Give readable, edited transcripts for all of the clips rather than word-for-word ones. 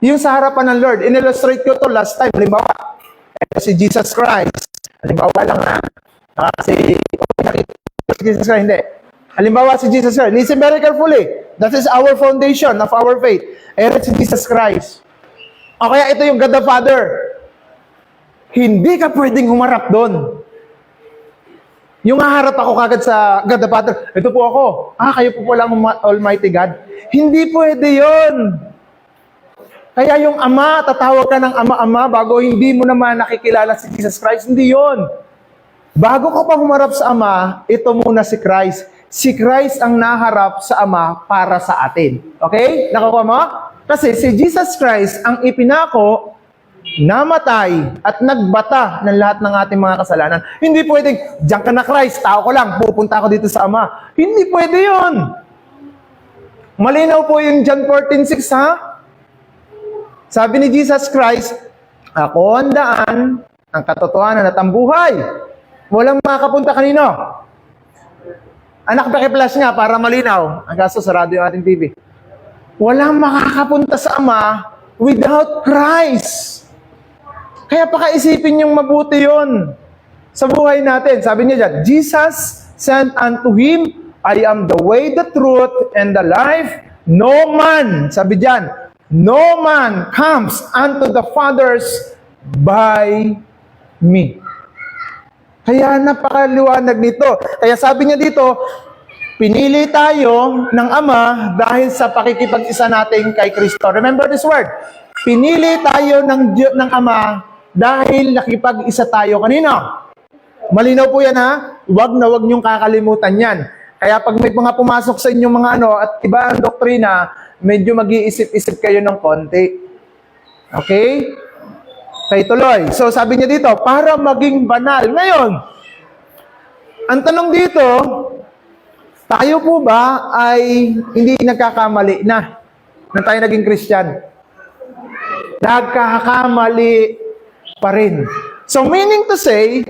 Yung sa harapan ng Lord, in-illustrate ko to last time. Halimbawa, si Jesus Christ. Halimbawa lang na. Kasi, Jesus Christ, hindi. Halimbawa si Jesus Christ. Listen very carefully. That is our foundation of our faith. Ayan si Jesus Christ. O kaya ito yung God the Father. Hindi ka pwedeng humarap doon. Yung haharap ako kagad sa God the Father, ito po ako. Kayo po lang Almighty God. Hindi pwede yon. Kaya yung Ama, tatawag ka ng Ama-Ama bago hindi mo naman nakikilala si Jesus Christ. Hindi yon. Bago ka pa humarap sa Ama, ito muna si Christ. Si Christ ang naharap sa Ama para sa atin. Okay? Nakuha mo? Kasi si Jesus Christ ang ipinako, namatay at nagbata ng lahat ng ating mga kasalanan. Hindi pwedeng, diyan ka na Christ, tao ko lang, pupunta ako dito sa Ama. Hindi pwede yon. Malinaw po yung John 14:6, ha? Sabi ni Jesus Christ, ako ang daan, ang katotohanan at ang buhay. Walang makapunta kanino. Anak, paki-flash nga para malinaw. Ang kaso sarado yung ating TV. Walang makakapunta sa Ama without Christ. Kaya pakaisipin yung mabuti yon sa buhay natin. Sabi niya dyan, Jesus said unto him, I am the way, the truth, and the life. No man, sabi dyan, no man comes unto the Father's by me. Kaya napakaliwanag nito. Kaya sabi niya dito, pinili tayo ng Ama dahil sa pakikipag-isa natin kay Kristo. Remember this word. Pinili tayo ng Ama dahil nakipag-isa tayo kanino? Malinaw po yan, ha? Huwag na huwag niyong kakalimutan yan. Kaya pag may mga pumasok sa inyong mga at iba ang doktrina, medyo mag-iisip-isip kayo ng konti. Okay? Kaya tuloy. So sabi niya dito, para maging banal. Ngayon, ang tanong dito, tayo po ba ay hindi nagkakamali na tayo naging Christian? Nagkakamali pa rin. So meaning to say,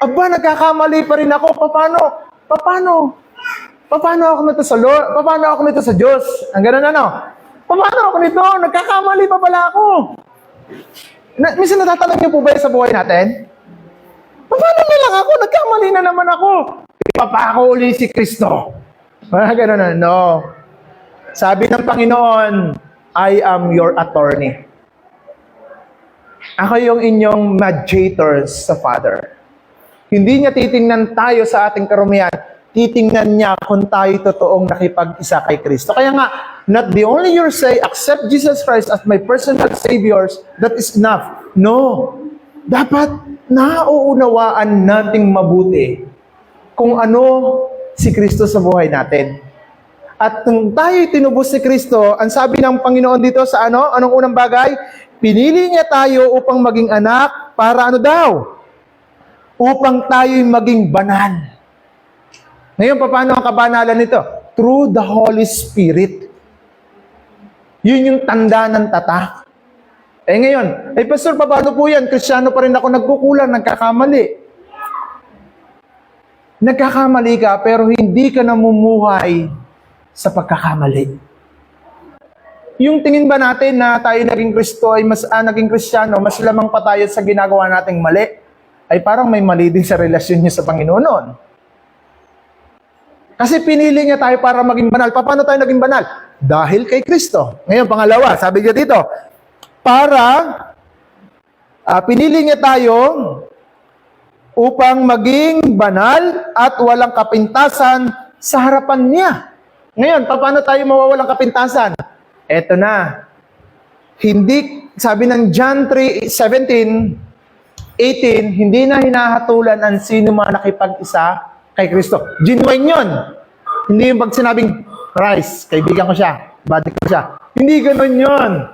nagkakamali pa rin ako. Paano ako nito sa Lord? Paano ako nito sa Diyos? Ang ganun Paano ako nito? Nagkakamali pa pala ako. Minsan natatanong niyo po ba sa buhay natin? Paano na lang ako? Nagkamali na naman ako. Ipapako uli si Kristo. Ganun no. Sabi ng Panginoon, I am your attorney. Ako yung inyong mediator sa Father. Hindi niya titingnan tayo sa ating karumihan. Titingnan niya kung tayo totoong nakipag-isa kay Kristo. Kaya nga, not the only you say, accept Jesus Christ as my personal Savior, that is enough. No. Dapat nauunawaan nating mabuti kung ano si Kristo sa buhay natin. At kung tayo tinubos si Kristo, ang sabi ng Panginoon dito sa anong unang bagay? Pinili niya tayo upang maging anak para daw? Upang tayo'y maging banal. Ngayon, paano ang kabanalan nito? Through the Holy Spirit. Yun yung tanda ng tatak. Ngayon, Pastor, paano po yan? Kristyano pa rin ako, nagkukulang, nagkakamali. Nagkakamali ka, pero hindi ka namumuhay sa pagkakamali. Yung tingin ba natin na tayo naging Kristo ay naging Kristyano, mas lamang pa tayo sa ginagawa nating mali, ay parang may mali din sa relasyon niya sa Panginoon noon. Kasi pinili niya tayo para maging banal. Paano tayo naging banal? Dahil kay Kristo. Ngayon, pangalawa, sabi niya dito, pinili niya tayo upang maging banal at walang kapintasan sa harapan niya. Ngayon, paano tayo mawawalang kapintasan? Eto na. Hindi, sabi ng John 3:17, 18, hindi na hinahatulan ang sino man nakipag-isa kay Kristo. Genuine yun. Hindi yung pag sinabing, Christ, kaibigan ko siya, buddy ko siya. Hindi ganun yun.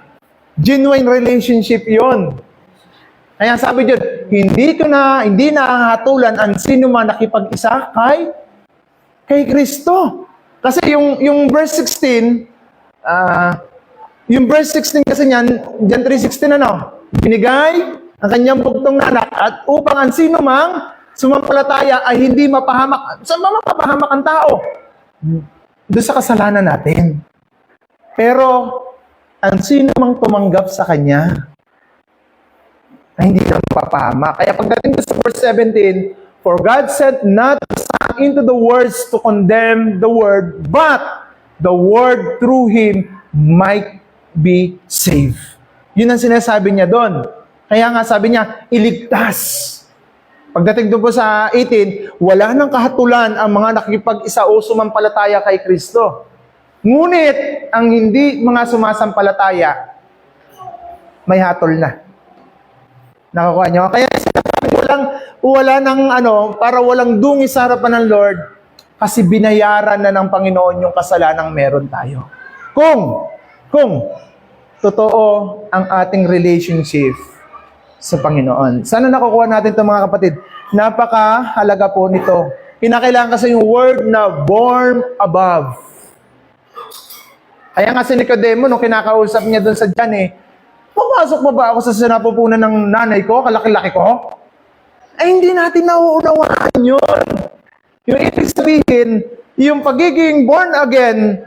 Genuine relationship yun. Kaya sabi dyan, hindi na hahatulan ang sino man nakipag-isa kay Kristo. Kasi yung verse 16, yung verse 16 kasi niyan, John 3:16 binigay ang kanyang bugtong na anak at upang ang sino mang sumampalataya ay hindi mapahamak. Saan ba mapapahamak ang tao? Doon sa kasalanan natin. Pero ang sino mang tumanggap sa Kanya ay hindi na mapapahama. Kaya pagdating sa verse 17, for God sent not the Son into the world to condemn the world, but the world through Him might be saved. Yun ang sinasabi niya doon. Kaya nga sabi niya, iligtas. Pagdating doon po sa 18, wala nang kahatulan ang mga nakikipag-isa o sumampalataya kay Kristo. Ngunit, ang hindi mga sumasampalataya, may hatol na. Nakakuha niyo? Kaya wala nang para walang dungi sa harapan ng Lord, kasi binayaran na ng Panginoon yung kasalanang meron tayo. Kung totoo ang ating relationship sa Panginoon. Sana nakukuha natin ito mga kapatid. Napakahalaga po nito. Kinakailangan kasi yung word na born above. Kaya nga si Nicodemo, nung kinakausap niya doon sa John papasok pa ba ako sa sinapupunan ng nanay ko, kalaki-laki ko? Ay, hindi natin nauunawaan yun. Yung ibig sabihin, yung pagiging born again,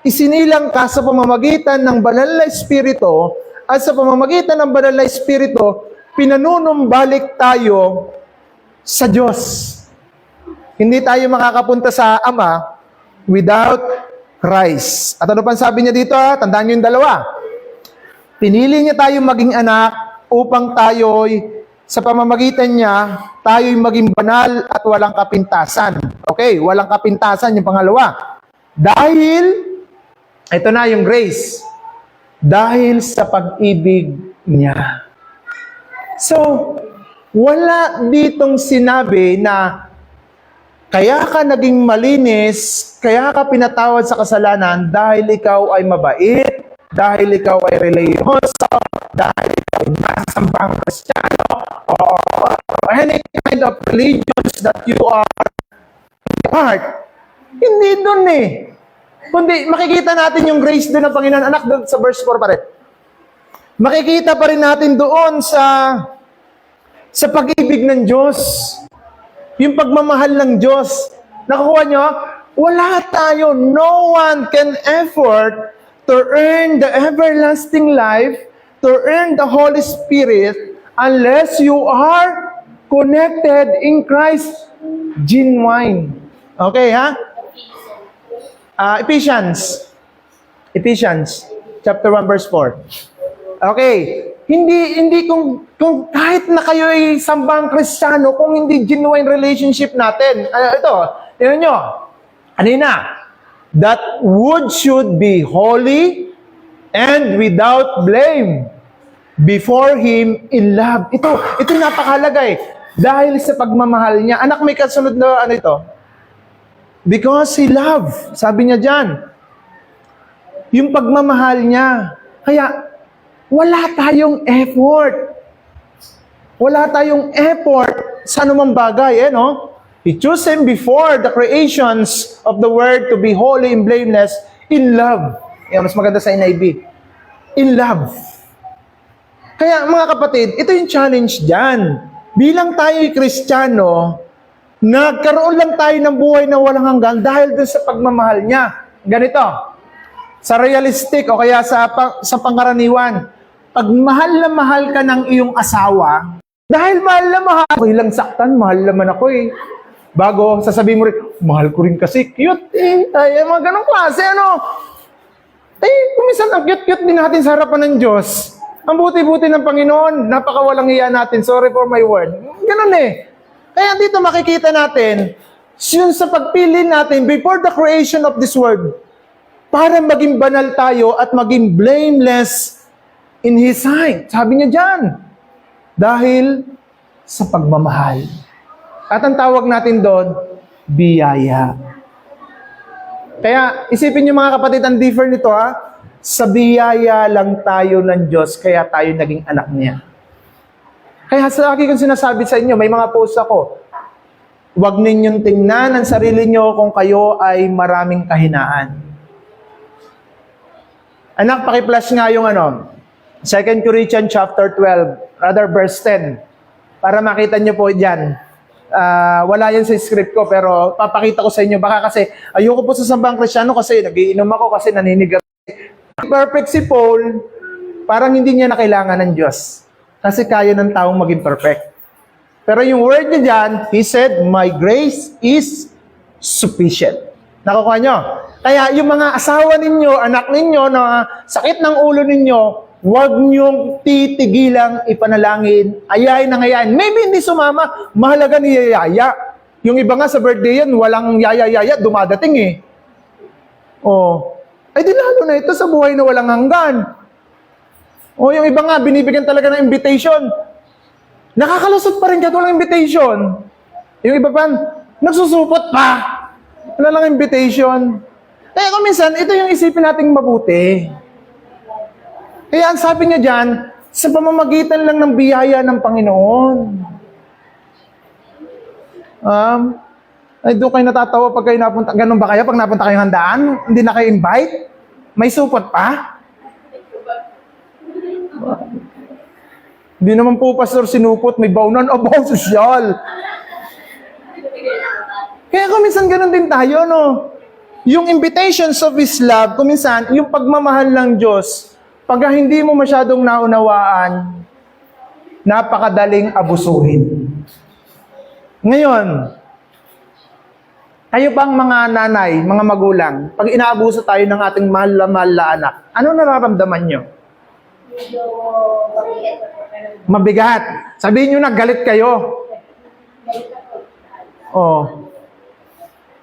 isinilang ka sa pamamagitan ng banal na Espiritu, at sa pamamagitan ng banal na Espiritu, pinanunumbalik tayo sa Diyos. Hindi tayo makakapunta sa Ama without Christ. At ano pang sabi niya dito? Tandaan niyo yung dalawa. Pinili niya tayong maging anak upang tayo'y sa pamamagitan niya, tayo'y maging banal at walang kapintasan. Okay, walang kapintasan yung pangalawa. Dahil, ito na yung grace. Dahil sa pag-ibig niya. So, wala ditong sinabi na kaya ka naging malinis, kaya ka pinatawad sa kasalanan dahil ikaw ay mabait, dahil ikaw ay religyoso, dahil ikaw ay nasambang Kristiyano, or any kind of religions that you are part. Hindi dun Kundi makikita natin yung grace doon ng Panginoon. Anak, doon sa verse 4 pa rin. Makikita pa rin natin doon sa pag-ibig ng Diyos. Yung pagmamahal ng Diyos. Nakukuha nyo? Wala tayo. No one can effort to earn the everlasting life, to earn the Holy Spirit, unless you are connected in Christ genuine. Okay, ha? Ephesians chapter 1 verse 4. Okay, hindi kung kahit na kayo ay sambang Kristiyano, kung hindi genuine relationship natin. Ito, tingnan nyo. Kanina, that wood should be holy and without blame before Him in love. Ito napakahalaga dahil sa pagmamahal niya. Anak, may kasunod na ito? Because He loved. Sabi niya dyan. Yung pagmamahal niya. Kaya, wala tayong effort. Wala tayong effort sa anumang bagay, He chose Him before the creations of the world to be holy and blameless in love. Mas maganda sa NIV. In love. Kaya, mga kapatid, ito yung challenge dyan. Bilang tayo'y Kristiyano, nagkaroon lang tayo ng buhay na walang hanggan dahil dun sa pagmamahal niya. Ganito, sa realistic o kaya sa pangkaraniwan, pag mahal na mahal ka ng iyong asawa, dahil mahal na mahal, okay lang saktan, mahal naman ako Bago, sasabihin mo rin, mahal ko rin kasi, cute ay, mga ganong klase, kumisan ang cute-cute din natin sa harapan ng Diyos. Ang buti-buti ng Panginoon, napakawalang hiya natin, sorry for my word. Ganon Kaya dito makikita natin, yun sa pagpili natin before the creation of this world, para maging banal tayo at maging blameless in His sight. Sabi niya dyan, dahil sa pagmamahal. At ang tawag natin doon, biyaya. Kaya isipin niyo mga kapatid, ang different nito sa biyaya lang tayo ng Diyos, kaya tayo naging anak niya. Kaya sa akin kong sinasabi sa inyo, may mga post ako, huwag ninyong tingnan ang sarili nyo kung kayo ay maraming kahinaan. Anak, paki-flash nga yung 2 Corinthians chapter 12, rather verse 10, para makita nyo po dyan. Wala yan sa script ko, pero papakita ko sa inyo. Baka kasi, ayoko po sa sambang Kristiyano kasi nagiinom ako, kasi naninigarilyo. Perfect si Paul, parang hindi niya na kailangan ng Diyos. Kasi kaya ng taong maging perfect. Pero yung word niya dyan, he said, my grace is sufficient. Nakukuha nyo? Kaya yung mga asawa ninyo, anak ninyo, na sakit ng ulo ninyo, huwag niyong titigilang ipanalangin, ayayin ng ayayin. Maybe hindi sumama, mahalaga ni yaya. Yung iba nga sa birthday yan, walang yaya-yaya, dumadating eh. Oh. Ay di lalo na ito sa buhay na walang hanggan. O yung iba nga, binibigyan talaga ng invitation. Nakakalusot pa rin kahit walang invitation. Yung iba pa, nagsusupot pa. Wala lang invitation. Kaya kung minsan, ito yung isipin nating mabuti. Kaya ang sabi niya dyan, sa pamamagitan lang ng biyaya ng Panginoon. Ay, doon kayo natatawa pag kayo napunta. Ganun ba kayo pag napunta kayong handaan? Hindi na kayo invite? May supot pa? Hindi naman po, Pastor, sinupot. May baunan. Abaw, sosyal. Kaya kung minsan ganun din tayo, no? Yung invitations of His love, kung minsan, yung pagmamahal ng Diyos, pag hindi mo masyadong naunawaan, napakadaling abusuhin. Ngayon, kayo bang mga nanay, mga magulang, pag inaabuso tayo ng ating mahal na anak, ano nararamdaman nyo? Mabigat. Sabihin nyo na, galit kayo. Oh.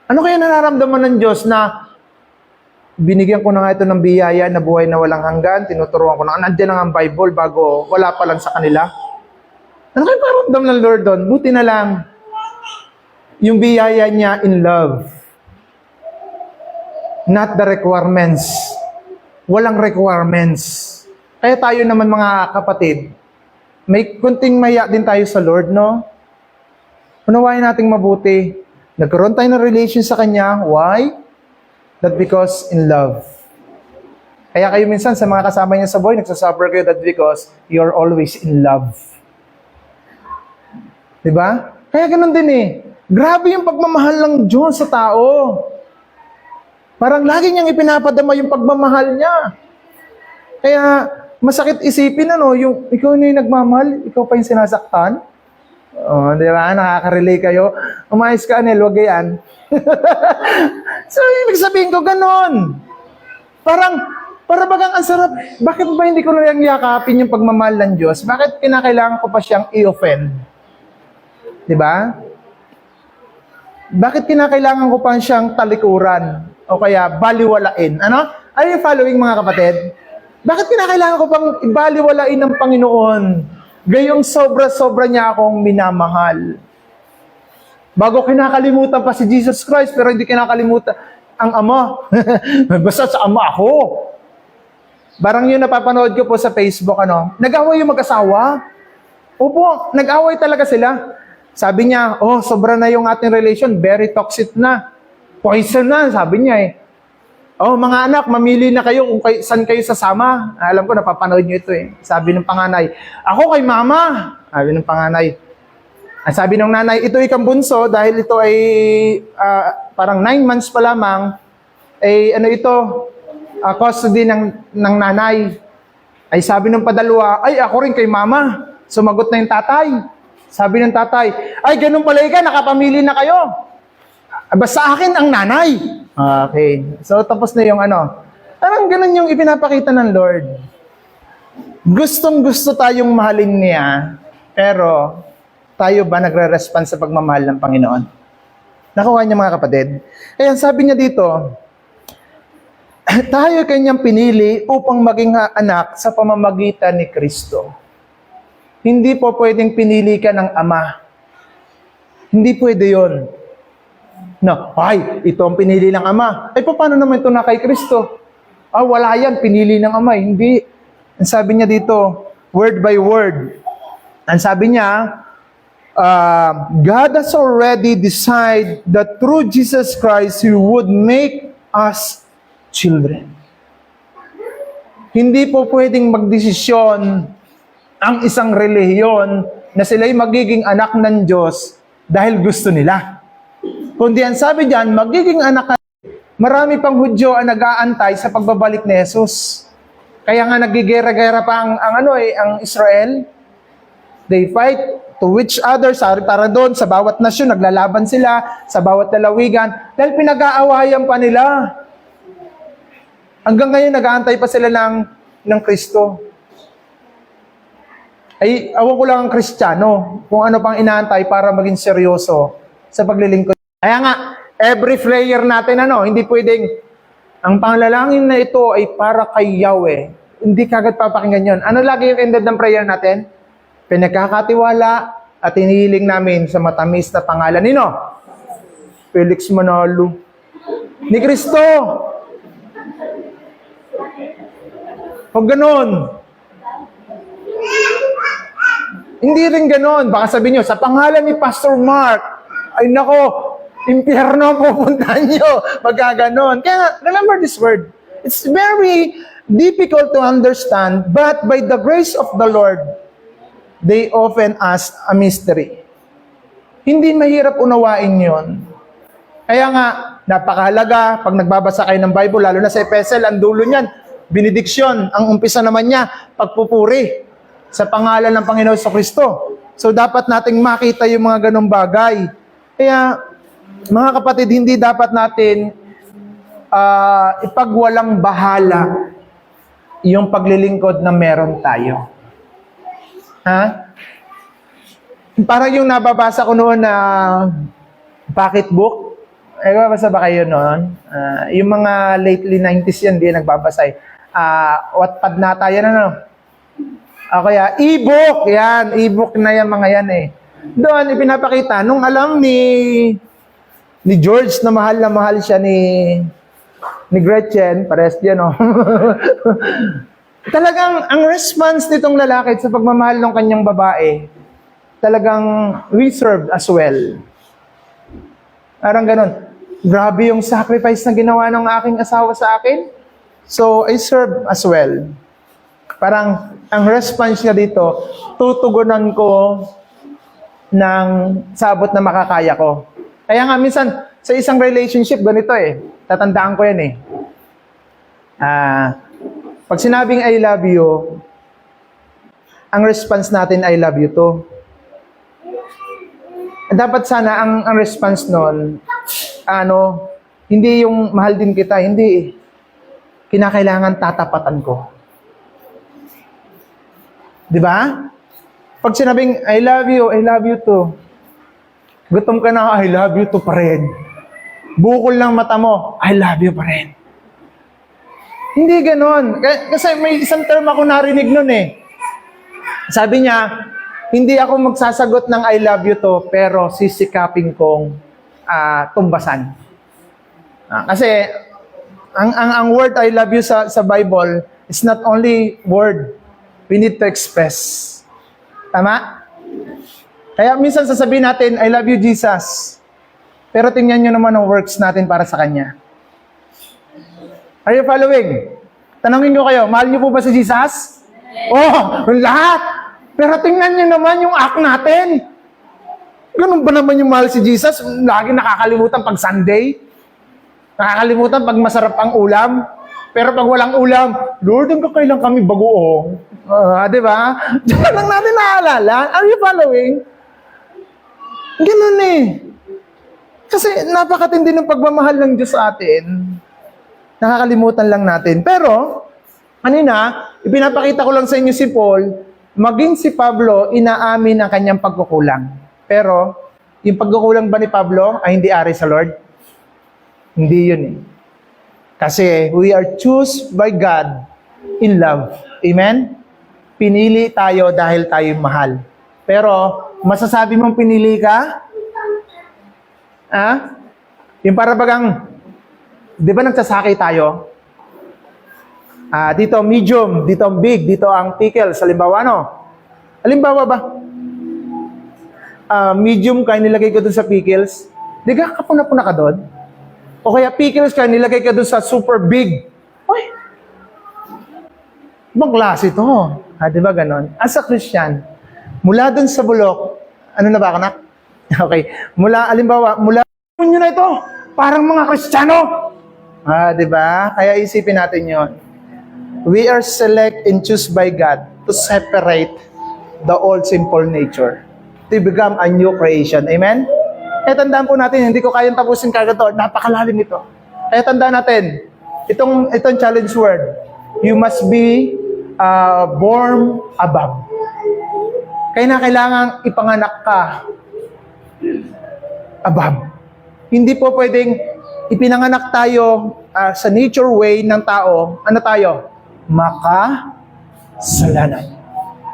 Ano kaya nararamdaman ng Diyos na binigyan ko na nga ito ng biyaya na buhay na walang hanggan, tinuturuan ko na, nandiyan na nga ang Bible bago wala pa lang sa kanila? Ano kaya paramdam ng Lord doon? Buti na lang, yung biyaya niya in love. Not the requirements. Walang requirements. Kaya tayo naman mga kapatid, may kunting maya din tayo sa Lord, no? Unawain nating mabuti. Nagkaroon tayo ng relation sa Kanya. Why? That because in love. Kaya kayo minsan sa mga kasama niya sa buhay, nagsasuffer kayo that because you're always in love. Diba? Kaya ganun din eh. Grabe yung pagmamahal ng Diyos sa tao. Parang lagi niyang ipinapadama yung pagmamahal niya. Kaya masakit isipin, ano, yung ikaw na yung nagmamahal, ikaw pa yung sinasaktan. Oh, di ba? Nakaka-relate kayo. Umayos ka, Anel, wag yan. So, ibig sabihin ko, ganon. Para bagang ang sarap. Bakit ba hindi ko na lang yakapin yung pagmamahal ng Diyos? Bakit kinakailangan ko pa siyang i-offend? Di ba? Bakit kinakailangan ko pa siyang talikuran? O kaya baliwalain? Ano? Are you following, mga kapatid? Bakit kinakailangan ko pang ibaliwalain ng Panginoon? Gayong sobra-sobra niya akong minamahal. Bago kinakalimutan pa si Jesus Christ, pero hindi kinakalimutan ang Ama. Basta sa Ama ako. Barang yun napapanood ko po sa Facebook, ano, nag-away yung mag-asawa. Opo, nag-away talaga sila. Sabi niya, oh, sobra na yung ating relation, very toxic na. Poison na, sabi niya eh. Oh, mga anak, mamili na kayo kung saan kayo sasama. Alam ko, napapanood niyo ito eh. Sabi ng panganay, ako kay mama. Sabi ng panganay. Sabi ng nanay, ito ikang bunso dahil ito ay parang 9 months pa lamang. Eh, ano ito? Custody ng nanay. Ay sabi ng padalwa, ay ako rin kay mama. Sumagot na yung tatay. Sabi ng tatay, ay ganun pala ka, nakapamili na kayo. Basta akin ang nanay. Okay. So, tapos na yung ano. Parang ganun yung ipinapakita ng Lord. Gustong-gusto tayong mahalin niya, pero tayo ba nagre-respond sa pagmamahal ng Panginoon? Nakuha niya, mga kapatid. Kaya sabi niya dito, tayo kanyang pinili upang maging anak sa pamamagitan ni Kristo. Hindi po pwedeng pinili ka ng Ama. Hindi pwede yun. No, ay, ito ang pinili ng Ama. Ay, paano naman ito na kay Kristo? Ah, wala yan, pinili ng Ama. Hindi. Ang sabi niya dito, word by word. Ang sabi niya, God has already decided that through Jesus Christ, He would make us children. Hindi po pwedeng magdesisyon ang isang relihiyon na sila'y magiging anak ng Diyos dahil gusto nila. Kundi ang sabi diyan, magiging anak ka marami pang Hudyo ang nag-aantay sa pagbabalik ni Jesus. Kaya nga nagigera-gera pa ang Israel. They fight to each other, para doon, sa bawat nasyon, naglalaban sila, sa bawat lalawigan, dahil pinag-aawayan pa nila. Hanggang ngayon, nag-aantay pa sila ng Kristo. Ay, awan ko lang ang Kristiyano, kung ano pang inaantay para maging seryoso sa paglilingkod. Kaya nga, every prayer natin, hindi pwedeng, ang pangalalangin na ito ay para kay Yahweh. Hindi kagad papakinggan yun. Ano lagi yung ended ng prayer natin? Pinagkakatiwala at hinihiling namin sa matamis na pangalan nino. Felix Manalo. Ni Kristo. Huwag ganon. Hindi rin ganon. Baka sabihin nyo, sa pangalan ni Pastor Mark, ay nako, impyerno ang pupuntahan nyo. Magkaganon. Kaya remember this word. It's very difficult to understand, but by the grace of the Lord, they often ask a mystery. Hindi mahirap unawain yon. Kaya nga, napakahalaga pag nagbabasa kayo ng Bible, lalo na sa Epistle, ang dulo niyan, benediksyon. Ang umpisa naman niya, pagpupuri sa pangalan ng Panginoon sa Kristo. So, dapat nating makita yung mga ganong bagay. Kaya, mga kapatid, hindi dapat natin ipagwalang bahala yung paglilingkod na meron tayo. Ha? Parang yung nababasa ko noon na pocketbook. Nagbabasa ba kayo noon? Yung mga lately 90s yan, di nagbabasa eh. Wattpad nata yan, O kaya, e-book. Yan, e-book na yan, mga yan eh. Doon, ipinapakita, nung alam ni George na mahal siya ni Gretchen, pares yan, Talagang, ang response nitong lalaki sa pagmamahal ng kanyang babae, talagang we served as well. Parang ganun. Grabe yung sacrifice na ginawa ng aking asawa sa akin. So, I served as well. Parang, ang response niya dito, tutugunan ko ng sabot na makakaya ko. Kaya nga, minsan, sa isang relationship, ganito eh. Tatandaan ko yan eh. Pag sinabing I love you, ang response natin, I love you too. Dapat sana ang response nun, hindi yung mahal din kita, hindi. Kinakailangan tatapatan ko. Di ba? Pag sinabing I love you too. Gutom ka na, I love you too pa rin. Bukol lang mata mo, I love you pa rin. Hindi ganon. Kasi may isang term ako narinig nun eh. Sabi niya, hindi ako magsasagot ng I love you to, pero sisikapin kong tumbasan. Kasi, ang word I love you sa Bible is not only word. We need to express. Tama? Kaya minsan sasabihin natin, I love you, Jesus. Pero tingnan nyo naman ang works natin para sa Kanya. Are you following? Tanongin ko kayo, mahal niyo po ba si Jesus? Oh, lahat! Pero tingnan niyo naman yung act natin. Ganun ba naman yung mahal si Jesus? Lagi nakakalimutan pag Sunday. Nakakalimutan pag masarap ang ulam. Pero pag walang ulam, Lord, hanggang kailan kami bagoong? Di ba? Diyan lang natin naalala. Are you following? Ganun eh. Kasi napakatindi ng pagmamahal ng Diyos sa atin. Nakakalimutan lang natin. Pero, kanina, ipinapakita ko lang sa inyo si Paul, maging si Pablo, inaamin ang kanyang pagkukulang. Pero, yung pagkukulang ba ni Pablo ay hindi ari sa Lord? Hindi yun eh. Kasi, we are chosen by God in love. Amen? Pinili tayo dahil tayo mahal. Pero, masasabi mong pinili ka? Yung para bagang, di ba nagsasakay tayo? Dito medium, dito big, dito ang pickles. Halimbawa, Halimbawa ba? Medium kaya nilagay ko dun sa pickles. Di ka kapuna-puna ka doon? O kaya pickles kaya nilagay ka dun sa super big. Uy! Ibang klase ito. Di ba ganon? As a Christian, mula dun sa bulok, ano na ba ako, nak? Okay. Halimbawa, mula nyo na ito, parang mga Kristiyano. Di ba? Kaya isipin natin yon. We are select and choose by God to separate the old sinful nature to become a new creation. Amen? Kaya tandaan po natin, hindi ko kayang tapusin kagad to. Napakalalim ito. Kaya tandaan natin, itong challenge word, you must be born above. Kaya na kailangan ipanganak ka above. Hindi po pwedeng ipinanganak tayo sa nature way ng tao. Ano tayo? Makasalanan.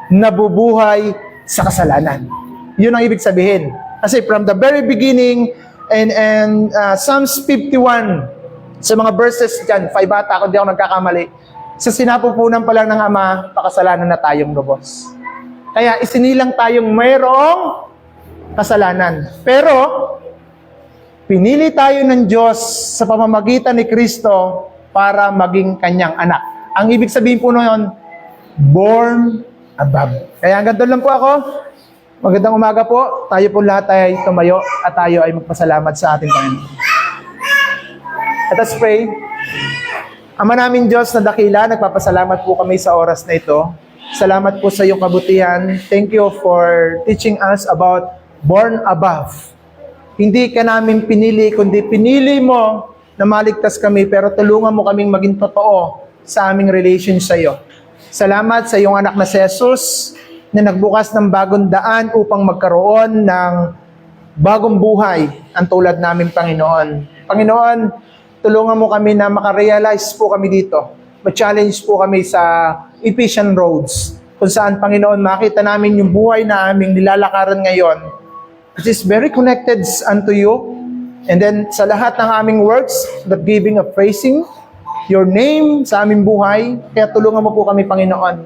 Nabubuhay sa kasalanan. Yun ang ibig sabihin. Kasi from the very beginning, and Psalms 51, sa mga verses dyan, 5 ata, kung di ako nagkakamali, sa sinapupunan pa lang ng Ama, pakasalanan na tayong lubos. Kaya isinilang tayong mayroong kasalanan. Pero, pinili tayo ng Diyos sa pamamagitan ni Kristo para maging kanyang anak. Ang ibig sabihin po noon, born above. Kaya hanggang doon lang po ako. Magandang umaga po. Tayo po lahat ay tumayo at tayo ay magpasalamat sa ating Panginoon. Let us pray. Ama namin Diyos na dakila, nagpapasalamat po kami sa oras na ito. Salamat po sa iyong kabutihan. Thank you for teaching us about born above. Hindi ka namin pinili, kundi pinili mo na maligtas kami, pero tulungan mo kaming maging totoo sa aming relation sa iyo. Salamat sa iyong anak na si Jesus, na nagbukas ng bagong daan upang magkaroon ng bagong buhay ang tulad namin, Panginoon. Panginoon, tulungan mo kami na makarealize po kami dito. Ma-challenge po kami sa Ephesian roads, kung saan, Panginoon, makita namin yung buhay na aming nilalakaran ngayon, which is very connected unto you. And then, sa lahat ng aming works, the giving of praising your name sa aming buhay, kaya tulungan mo po kami, Panginoon.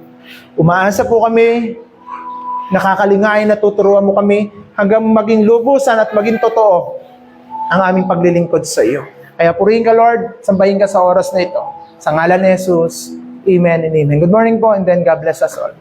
Umaasa po kami, nakakalingay, natuturuan mo kami, hanggang maging lubusan at maging totoo ang aming paglilingkod sa iyo. Kaya purihin ka, Lord, sambahin ka sa oras na ito. Sa ngalan ni Jesus, amen and amen. Good morning po, and then God bless us all.